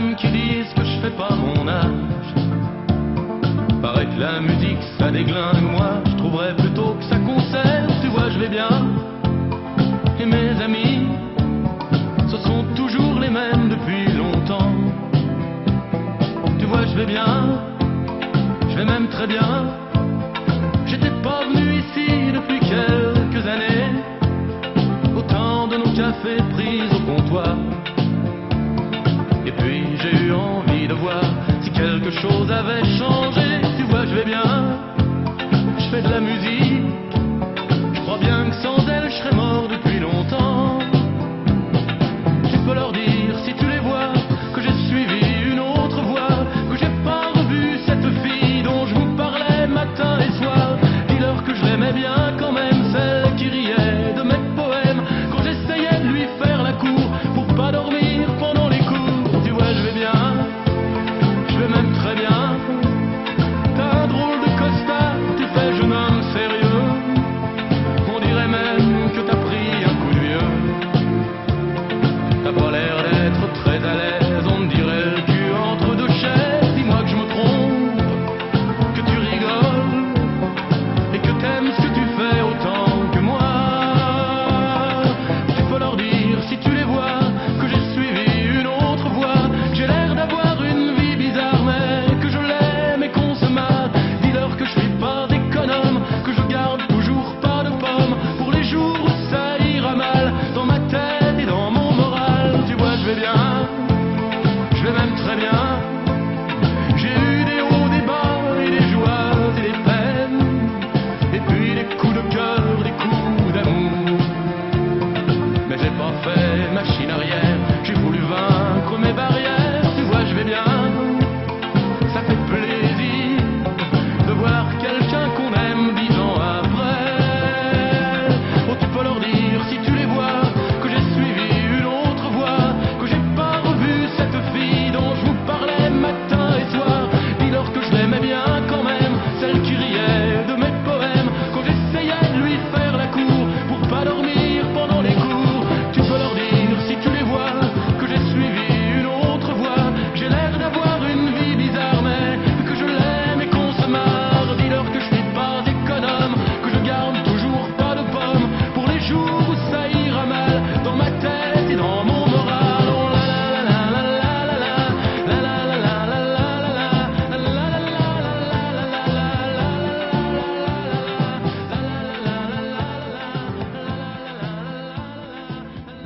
même qui disent que je fais pas mon âge. Paraît que la musique ça déglingue, moi je trouverais plutôt que ça conserve. Tu vois, je vais bien, et mes amis, ce sont toujours les mêmes depuis longtemps. Tu vois, je vais bien, je vais même très bien. J'étais pas venu ici depuis quelques années, au temps de nos cafés pris au comptoir. Et puis j'ai eu envie de voir si quelque chose avait changé. Tu vois, je vais bien, je fais de la musique. Je crois bien que sans elle je serais mort depuis longtemps. Tu peux leur dire si tu les vois